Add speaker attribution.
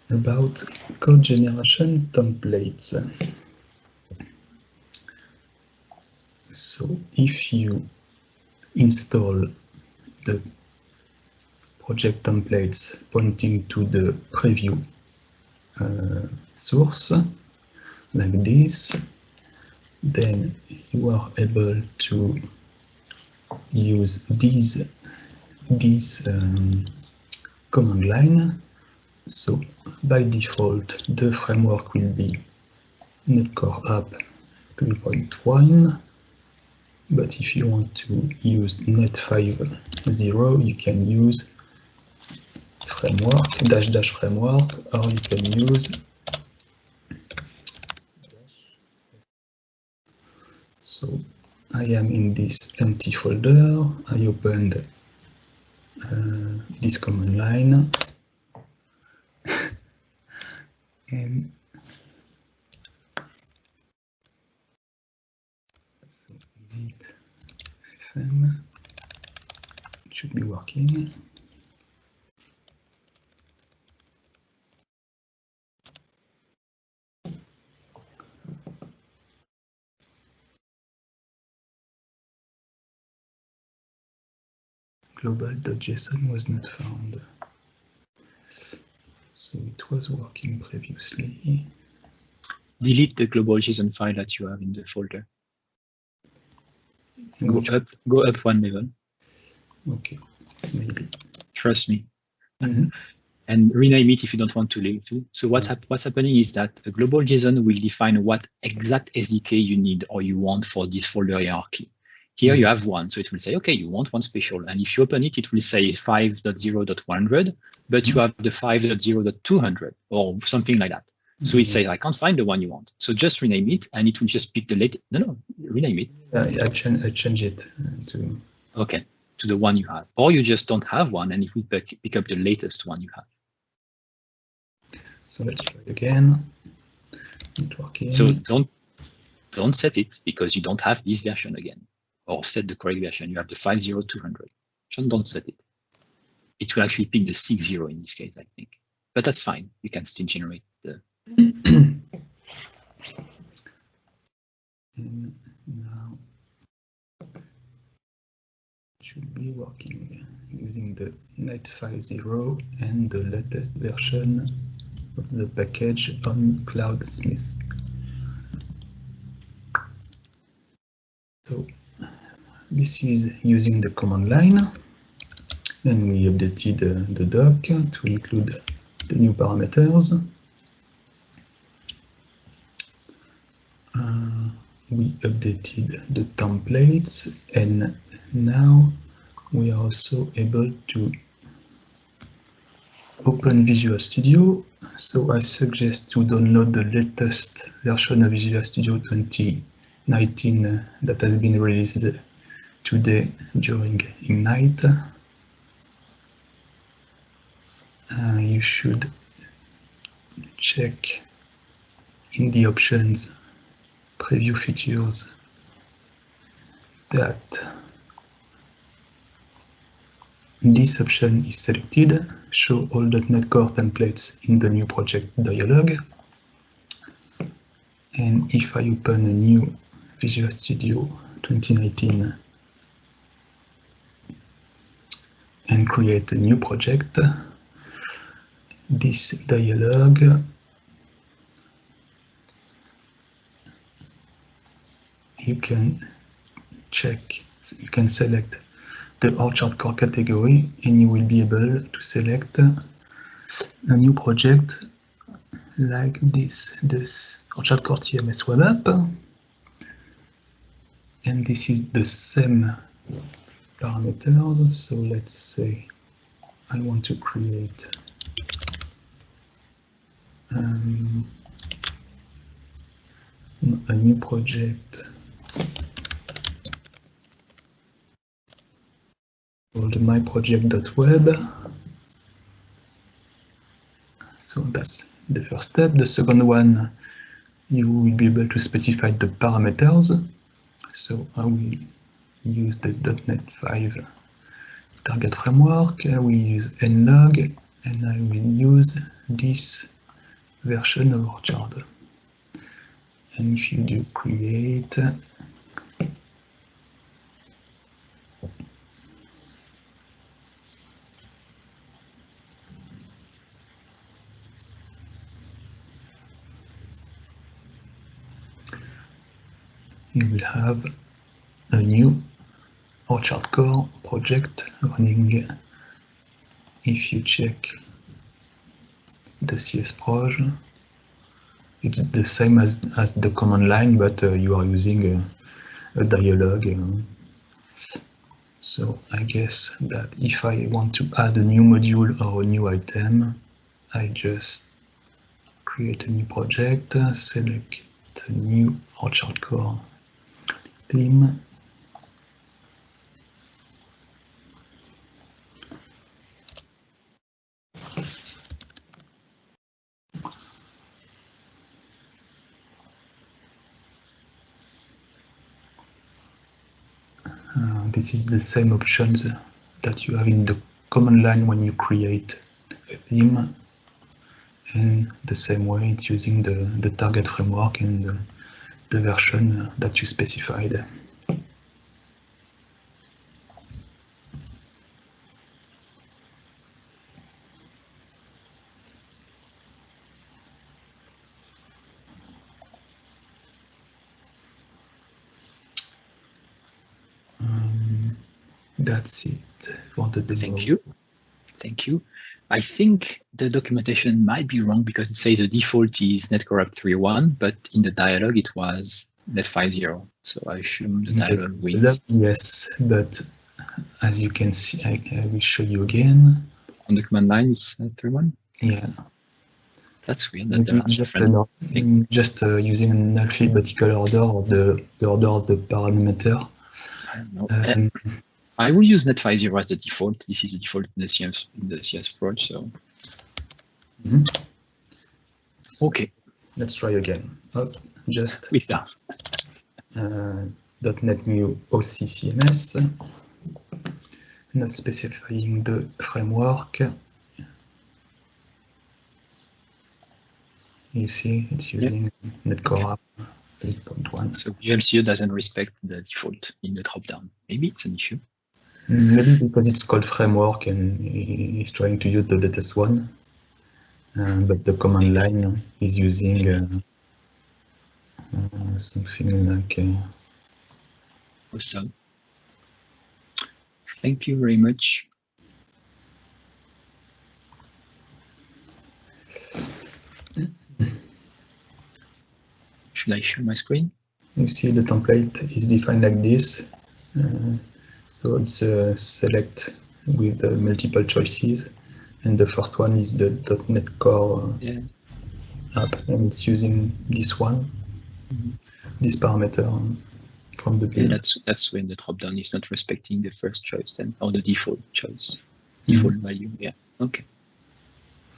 Speaker 1: about code generation templates. So if you install the project templates pointing to the preview source like this, then you are able to use this command line. So by default, the framework will be Netcore App 3.1, but if you want to use Net 5.0, you can use framework -- framework, or you can use so I am in this empty folder. I opened this command line and so exit FM. It should be working. Global.json was not found. So it was working previously.
Speaker 2: Delete the global JSON file that you have in the folder. Go up one level.
Speaker 1: Okay, maybe.
Speaker 2: Trust me. And rename it if you don't want to leave to. So what's happening is that a global JSON will define what exact SDK you need or you want for this folder hierarchy. Here you have one, so it will say, okay, you want one special. And if you open it, it will say 5.0.100, but you have the 5.0.200 or something like that. So it says, I can't find the one you want. So just rename it, and it will just pick the latest. No, rename it.
Speaker 1: I change it to.
Speaker 2: Okay, to the one you have. Or you just don't have one, and it will pick up the latest one you have.
Speaker 1: So let's try it again. Not working.
Speaker 2: So don't set it because you don't have this version again. Or set the correct version. You have the 5.0.200. So don't set it. It will actually pick the 6.0 in this case, I think. But that's fine. You can still generate the.
Speaker 1: And now it should be working using the Net 5.0 and the latest version of the package on Cloudsmith. So this is using the command line, and we updated the doc to include the new parameters. We updated the templates, and now we are also able to open Visual Studio. So I suggest to download the latest version of Visual Studio 2019 that has been released today during Ignite. You should check in the options preview features that this option is selected, show all .NET Core templates in the new project dialog. And if I open a new Visual Studio 2019 and create a new project, this dialog you can select the Orchard Core category, and you will be able to select a new project like this Orchard Core TMS web app. And this is the same parameters. So let's say I want to create a new project called myproject.web. So that's the first step. The second one, you will be able to specify the parameters. So I will use the .NET 5 target framework. I will use nlog, and I will use this version of Orchard. And if you do create, you will have a new Orchard Core project running. If you check the CSproj, it's the same as the command line, but you are using a dialog. So I guess that if I want to add a new module or a new item, I just create a new project, select a new Orchard Core theme, this is the same options that you have in the command line when you create a theme, and the same way it's using the target framework and the version that you specified. That's it for the demo.
Speaker 2: Thank you. Thank you. I think the documentation might be wrong because it says the default is netcore app 3.1, but in the dialog it was net 5.0. So I assume the dialog wins.
Speaker 1: Yes, but as you can see, I will show you again.
Speaker 2: On the command line, it's 3.1?
Speaker 1: Yeah.
Speaker 2: That's weird.
Speaker 1: Just using an alphabetical order of the order of the parameter.
Speaker 2: I don't know. I will use net 5.0 as the default. This is the default in the CSproj. So, okay.
Speaker 1: Let's try again. Just
Speaker 2: with that.
Speaker 1: .NET new OCCMS, not specifying the framework. You see, it's using netcore app 8.1.
Speaker 2: So VMCO doesn't respect the default in the dropdown. Maybe it's an issue.
Speaker 1: Maybe because it's called framework and it's trying to use the latest one, but the command line is using something like.
Speaker 2: Awesome. Thank you very much. Should I share my screen?
Speaker 1: You see the template is defined like this. So it's select with multiple choices, and the first one is the .NET Core app, and it's using this one, this parameter from the build.
Speaker 2: Yeah, that's when the dropdown is not respecting the first choice then, or the default choice, default value. Yeah. Okay.